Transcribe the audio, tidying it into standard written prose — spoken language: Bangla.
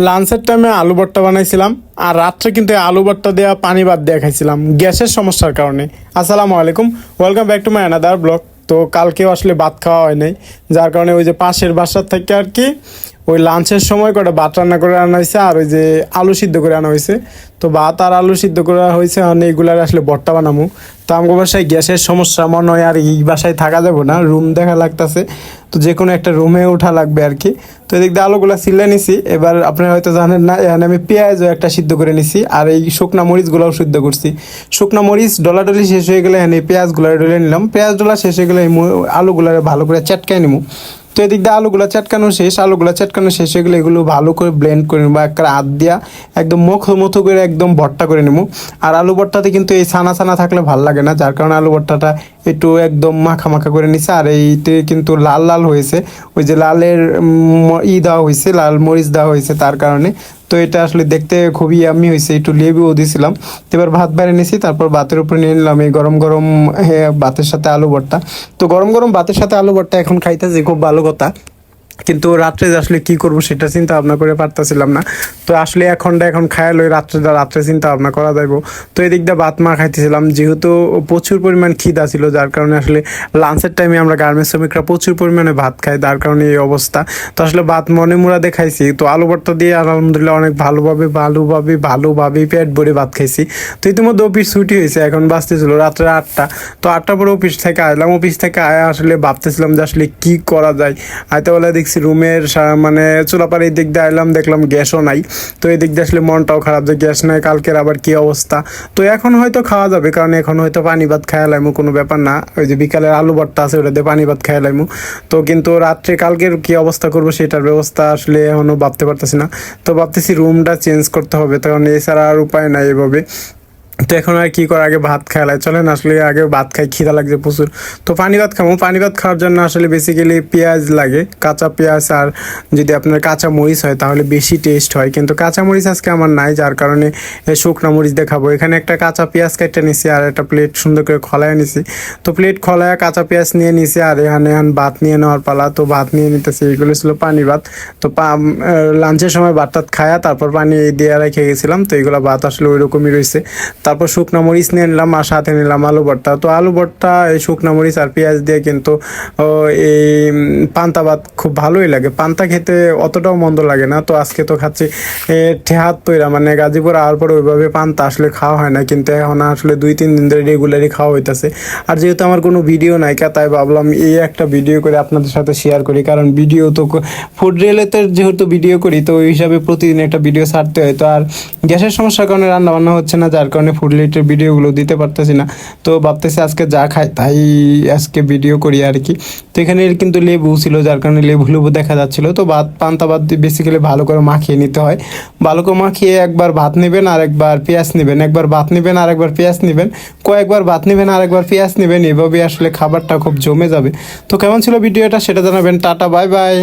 লাঞ্চের টাইমে আলু ভর্তা বানাইছিলাম আর রাত্রে কিন্তু এই আলু ভর্তা দেওয়া পানি ভাত দিয়ে খাইছিলাম গ্যাসের সমস্যার কারণে। আসসালামু আলাইকুম, welcome back to my another blog. তো কালকেও আসলে ভাত খাওয়া হয় নাই, যার কারণে ওই যে পাশের বাসার থেকে আর কি ওই লাঞ্চের সময় কটা ভাত রান্না করে আনা হয়েছে আর ওই যে আলু সিদ্ধ করে আনা হয়েছে। তো ভাত আর আলু সিদ্ধ করা হয়েছে, মানে এইগুলার আসলে ভর্তা বানামু। তো আমার বাসায় গ্যাসের সমস্যা মনে হয় আর এই বাসায় থাকা যাবো না, রুম দেখা লাগতেছে। তো যে কোনো একটা রুমে ওঠা লাগবে আর কি। তো এদিক দিয়ে আলুগুলা সিলে নিছি। এবার আপনারা হয়তো জানেন না, এখানে আমি পেঁয়াজও একটা সিদ্ধ করে নিছি আর এই শুকনা মরিচগুলোও সিদ্ধ করছি। শুকনা মরিচ ডলাডলি শেষ হয়ে গেলে এখানে পেঁয়াজগুলো ডলে নিলাম। পেঁয়াজ ডলা শেষ হয়ে গেলে এই আলুগুলা ভালো করে চটকাই নিবো। তো এদিক দিয়ে আলুগুলো চটকানো শেষ হয়ে গেলে এগুলো ভালো করে ব্লেন্ড করে নেবো, একটা হাত দিয়া একদম মতো করে একদম ভর্তা করে নেবো। আর আলু ভর্তাতে কিন্তু এই ছানা ছানা থাকলে ভালো লাগে না, যার কারণে আলু ভর্তাটা একটু একদম মাখা মাখা করে নিছে। আর এইতে কিন্তু লাল লাল হয়েছে, ওই যে লালের দেওয়া হয়েছে, লাল মরিচ দেওয়া হয়েছে তার কারণে। তো এটা আসলে দেখতে খুবই ইয়াম্মি হয়েছে, একটু লেবুও দিয়েছিলাম। এবার ভাত বেড়ে নিয়েছি, তারপর ভাতের উপরে নিয়ে নিলাম এই গরম গরম ভাতের সাথে আলু ভর্তা। তো গরম গরম ভাতের সাথে আলু ভর্তা এখন খাইতেছি, খুব ভালো কথা। কিন্তু রাত্রে যে আসলে কি করবো সেটা চিন্তা ভাবনা করে পারতেছিলাম না। তো আসলে এখন খায়াল ওই রাত্রে চিন্তা ভাবনা করা যাইব। তো এদিক দিয়ে ভাত মা খাইতেছিলাম, যেহেতু প্রচুর পরিমাণ খিদা ছিল, যার কারণে আসলে লাঞ্চের টাইমে আমরা গার্মেন্টস শ্রমিকরা প্রচুর পরিমাণে ভাত খাই, যার কারণে এই অবস্থা। তো আসলে ভাত মনে মুরাদে খাইছি। তো আলু ভর্তা দিয়ে আলহামদুলিল্লাহ অনেক ভালোভাবে পেট ভরে ভাত খাইছি। তো ইতিমধ্যে অফিস ছুটি হয়েছে, এখন বাজতেছিল রাত্রে 8টা। তো 8টার পরে অফিস থেকে আসলাম, অফিস থেকে আসলে ভাবতেছিলাম যে আসলে কি করা যায়। আইতে বলে দেখছি রুমের মানে চুলাপাড়ে এই দিক দিয়ে আইলাম, দেখলাম গ্যাসও নাই। তো এই দিক দিয়ে আসলে মনটাও খারাপ যে গ্যাস নাই, কালকের আবার কি অবস্থা। তো এখন হয়তো খাওয়া যাবে, কারণ এখন হয়তো পানি ভাত খাইয়া লাইমু, কোনো ব্যাপার না। ওই যে বিকালের আলু ভর্তা আছে ওটা দিয়ে পানি ভাত খাইয়া লাইমু। তো কিন্তু রাত্রে কালকের কি অবস্থা করবো সেটার ব্যবস্থা আসলে এখনও ভাবতে পারতেছি না। তো ভাবতেছি রুমটা চেঞ্জ করতে হবে, কারণ এছাড়া আর উপায় নাই এভাবে। তো এখন আর কি করা, আগে ভাত খাওয়ালাই চলেন, আসলে আগে ভাত খাই, খিদা লাগছে প্রচুর। তো পানি ভাত খাবো। পানি ভাত খাওয়ার জন্য আসলে বেসিক্যালি পেঁয়াজ লাগে, কাঁচা পেঁয়াজ। আর যদি আপনার কাঁচা মরিচ হয় তাহলে বেশি টেস্ট হয়, কিন্তু কাঁচা মরিচ আজকে আমার নাই, যার কারণে শুকনা মরিচ দেখাবো। এখানে একটা কাঁচা পেঁয়াজ কেটে নিছি আর একটা প্লেট সুন্দর করে খলায় নিছি। তো প্লেট খলায় কাঁচা পেঁয়াজ নিয়ে নিছি আর এখানে ভাত নিয়ে নেওয়ার পালা। তো ভাত নিয়ে নিতেছি, এগুলো ছিল পানি ভাত। তো লাঞ্চের সময় ভাত টাত খায়া তারপর পানি দিয়ে রেখে গেছিলাম। তো এগুলো ভাত আসলে ওই রকমই রয়েছে। তারপর শুকনো মরিচ নিয়ে নিলাম আর সাথে নিলাম আলু ভর্তা। তো আলু ভর্তা এই শুকনো মরিচ আর পেঁয়াজ দিয়ে কিন্তু এই পান্তা ভাত খুব ভালোই লাগে। পান্তা খেতে অতটাও মন্দ লাগে না। তো আজকে তো খাচ্ছি ঠেহাত পইরা, মানে গাজীপুর আওয়ার পর ওইভাবে পান্তা আসলে খাওয়া হয় না, কিন্তু এখন আসলে 2-3 দিন ধরে রেগুলারই খাওয়া হইতেছে। আর যেহেতু আমার কোনো ভিডিও নাই, তাই ভাবলাম এই একটা ভিডিও করে আপনাদের সাথে শেয়ার করি, কারণ ভিডিও তো ফুড রিলেটেড যেহেতু ভিডিও করি, তো ওই হিসাবে প্রতিদিন একটা ভিডিও ছাড়তে হয়। তো আর গ্যাসের সমস্যার কারণে রান্না বান্না হচ্ছে না, যার কারণে ফুড রিলেটেড ভিডিওগুলো দিতে পারতেছি না। তো ভাবতেছি আজকে যা খাই তাই আজকে ভিডিও করি আর কি। তো এখানে কিন্তু লেবু ছিল, যার কারণে লেবু দেখা যাচ্ছিল। তো পান্তা ভাত বেসিক্যালি ভালো করে মাখিয়ে নিতে হয়। ভালো করে মাখিয়ে একবার ভাত নেবেন আর একবার পেঁয়াজ নেবেন, একবার ভাত নেবেন আর একবার পেঁয়াজ নেবেন, কয়েকবার ভাত নেবেন আর একবার পেঁয়াজ নেবেন। এভাবে আসলে খাবারটা খুব জমে যাবে। তো কেমন ছিল ভিডিওটা সেটা জানাবেন। Tata, bye bye.